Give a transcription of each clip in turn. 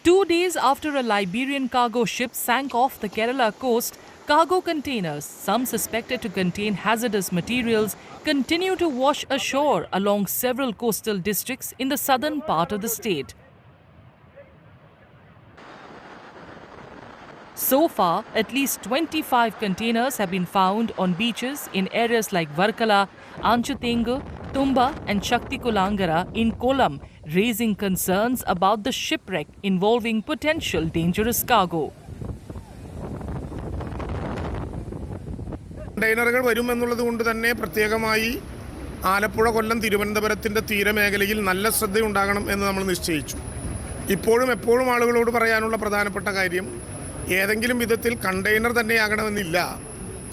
2 days after a Liberian cargo ship sank off the Kerala coast, cargo containers, some suspected to contain hazardous materials, continue to wash ashore along several coastal districts in the southern part of the state. So far, at least 25 containers have been found on beaches in areas like Varkala, Anchutengu, Tumba and Shaktikulangara in Kollam, raising concerns about the shipwreck involving potential dangerous cargo. കണ്ടെയ്നറുകൾ വരുമെന്നുള്ളത് കൊണ്ട് തന്നെ പ്രത്യേകമായി ആലപ്പുഴ കൊല്ലം തിരുവനന്തപുരത്തിൻ്റെ തീരമേഖലയിൽ നല്ല ശ്രദ്ധയുണ്ടാകണം എന്ന് നമ്മൾ നിശ്ചയിച്ചു. ഇപ്പോഴും എപ്പോഴും ആളുകളോട് പറയാനുള്ള പ്രധാനപ്പെട്ട കാര്യം ഏതെങ്കിലും വിധത്തിൽ കണ്ടെയ്നർ തന്നെയാകണമെന്നില്ല.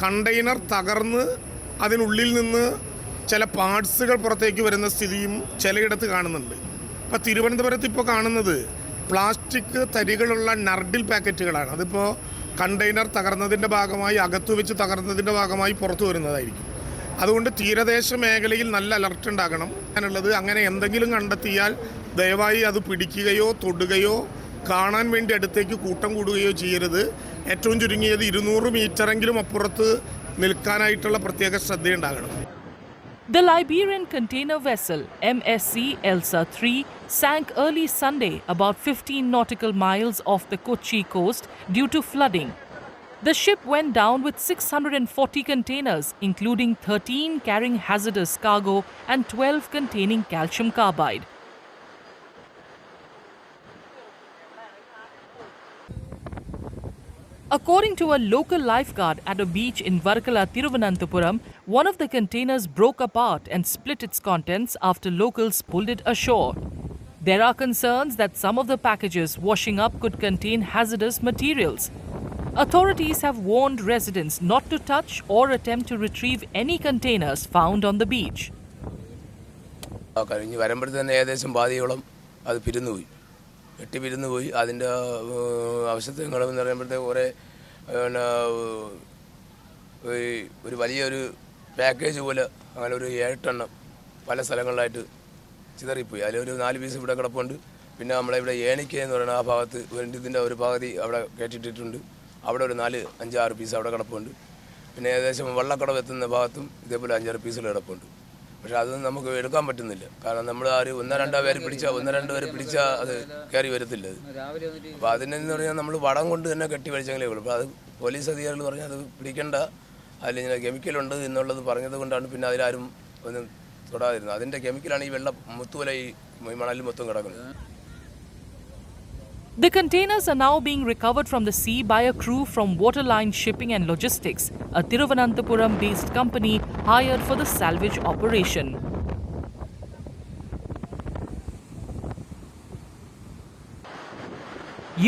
കണ്ടെയ്നർ തകർന്ന് അതിനുള്ളിൽ നിന്ന് ചില പാർട്സുകൾ പുറത്തേക്ക് വരുന്ന സ്ഥിതിയും ചിലയിടത്ത് കാണുന്നുണ്ട്. ഇപ്പോൾ തിരുവനന്തപുരത്ത് ഇപ്പോൾ കാണുന്നത് പ്ലാസ്റ്റിക് തരികളുള്ള നർഡിൽ പാക്കറ്റുകളാണ്. അതിപ്പോൾ കണ്ടെയ്നർ തകർന്നതിൻ്റെ ഭാഗമായി അകത്തു വെച്ച് തകർന്നതിൻ്റെ ഭാഗമായി പുറത്തു വരുന്നതായിരിക്കും. അതുകൊണ്ട് തീരദേശ മേഖലയിൽ നല്ല അലർട്ട് ഉണ്ടാകണം എന്നുള്ളത്. അങ്ങനെ എന്തെങ്കിലും കണ്ടെത്തിയാൽ ദയവായി അത് പിടിക്കുകയോ തൊടുകയോ കാണാൻ വേണ്ടി അടുത്തേക്ക് കൂട്ടം കൂടുകയോ ചെയ്യരുത്. ഏറ്റവും ചുരുങ്ങിയത് 200 മീറ്ററെങ്കിലും അപ്പുറത്ത് നിൽക്കാനായിട്ടുള്ള പ്രത്യേക ശ്രദ്ധയുണ്ടാകണം. The Liberian container vessel MSC Elsa III sank early Sunday about 15 nautical miles off the Kochi coast due to flooding. The ship went down with 640 containers, including 13 carrying hazardous cargo and 12 containing calcium carbide. According to a local lifeguard at a beach in Varkala, Thiruvananthapuram, one of the containers broke apart and split its contents after locals pulled it ashore. There are concerns that some of the packages washing up could contain hazardous materials. Authorities have warned residents not to touch or attempt to retrieve any containers found on the beach. വെട്ടിപ്പിരുന്ന് അതിൻ്റെ അവശതകളെന്ന് പറയുമ്പോഴത്തേക്ക് കുറേ ഒരു വലിയൊരു package പോലെ അങ്ങനെ ഒരു 7 എണ്ണം പല സ്ഥലങ്ങളിലായിട്ട് ചിതറിപ്പോയി. അതിലൊരു 4 പീസ് ഇവിടെ കിടപ്പുണ്ട്. പിന്നെ നമ്മളെ ഇവിടെ ഏണിക്ക എന്ന് പറയുന്ന ആ ഭാഗത്ത് ഇതിൻ്റെ ഒരു പകുതി അവിടെ കയറ്റിയിട്ടിട്ടുണ്ട്. അവിടെ ഒരു 4-5-6 പീസ് അവിടെ കിടപ്പുണ്ട്. പിന്നെ ഏകദേശം വള്ളക്കടവ് എത്തുന്ന ഭാഗത്തും ഇതേപോലെ 5-6 പീസുകൾ കിടപ്പുണ്ട്. പക്ഷെ അതൊന്നും നമുക്ക് എടുക്കാൻ പറ്റുന്നില്ല. കാരണം നമ്മൾ ആ ഒരു 1-2 പേര് പിടിച്ചാൽ അത് കയറി വരത്തില്ല. അപ്പോൾ അതിനെന്ന് പറഞ്ഞാൽ നമ്മൾ വടം കൊണ്ട് തന്നെ കെട്ടി വലിച്ചെങ്കിലേ ഉള്ളൂ. അപ്പോൾ അത് പോലീസ് അധികാരികൾ പറഞ്ഞാൽ അത് പിടിക്കേണ്ട, അതിലിങ്ങനെ കെമിക്കലുണ്ട് എന്നുള്ളത് പറഞ്ഞത് കൊണ്ടാണ് പിന്നെ അതിലാരും ഒന്നും തൊടാതിരുന്നത്. അതിൻ്റെ കെമിക്കലാണ് ഈ വെള്ളം മുത്തുപോലെ ഈ മണലിൽ മൊത്തം കിടക്കുന്നത്. The containers are now being recovered from the sea by a crew from Waterline Shipping and Logistics, a Thiruvananthapuram-based company hired for the salvage operation.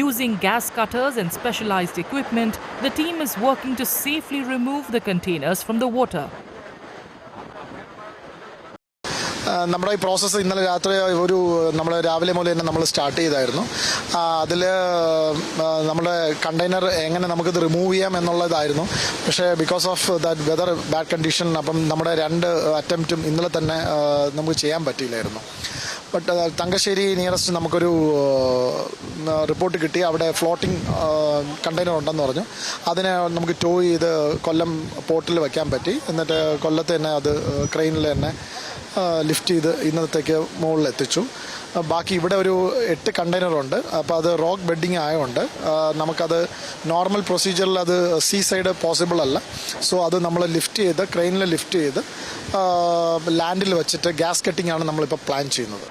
Using gas cutters and specialized equipment, the team is working to safely remove the containers from the water. നമ്മുടെ ഈ process ഇന്നലെ രാത്രി നമ്മൾ രാവിലെ മുതൽ തന്നെ നമ്മൾ start ചെയ്തായിരുന്നു. അതിൽ നമ്മുടെ കണ്ടെയ്നർ എങ്ങനെ നമുക്കിത് റിമൂവ് ചെയ്യാം എന്നുള്ളതായിരുന്നു. പക്ഷേ because of that weather bad condition അപ്പം നമ്മുടെ 2 അറ്റംപ്റ്റും ഇന്നലെ തന്നെ നമുക്ക് ചെയ്യാൻ പറ്റിയില്ലായിരുന്നു. ബട്ട് തങ്കശ്ശേരി നിയറസ്റ്റ് നമുക്കൊരു റിപ്പോർട്ട് കിട്ടി. അവിടെ ഫ്ലോട്ടിംഗ് കണ്ടെയ്നർ ഉണ്ടെന്ന് പറഞ്ഞു. അതിനെ നമുക്ക് ടോ ചെയ്ത് കൊല്ലം പോർട്ടിൽ വയ്ക്കാൻ പറ്റി. എന്നിട്ട് കൊല്ലത്ത് തന്നെ അത് ക്രെയിനിൽ തന്നെ ലിഫ്റ്റ് ചെയ്ത് ഇന്നത്തേക്ക് മുകളിൽ എത്തിച്ചു. ബാക്കി ഇവിടെ ഒരു 8 കണ്ടെയ്നറുണ്ട്. അപ്പോൾ അത് റോക്ക് ബെഡിങ് ആയതുകൊണ്ട് നമുക്കത് നോർമൽ പ്രൊസീജിയറിൽ അത് സീ സൈഡ് പോസിബിൾ അല്ല. സോ അത് നമ്മൾ ലിഫ്റ്റ് ചെയ്ത് ക്രെയിനിൽ ലിഫ്റ്റ് ചെയ്ത് ലാൻഡിൽ വെച്ചിട്ട് ഗ്യാസ് കട്ടിംഗ് ആണ് നമ്മളിപ്പോൾ പ്ലാൻ ചെയ്യുന്നത്.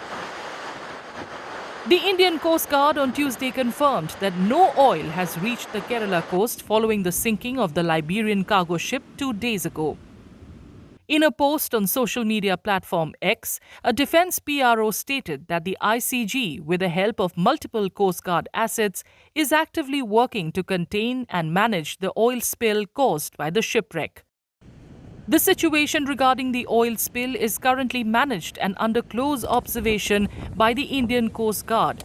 The Indian Coast Guard on Tuesday confirmed that no oil has reached the Kerala coast following the sinking of the Liberian cargo ship 2 days ago. In a post on social media platform X, a defense PRO stated that the ICG, with the help of multiple Coast Guard assets, is actively working to contain and manage the oil spill caused by the shipwreck. The situation regarding the oil spill is currently managed and under close observation by the Indian Coast Guard.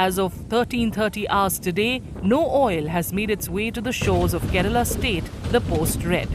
As of 13:30 hours today, no oil has made its way to the shores of Kerala state, the post read.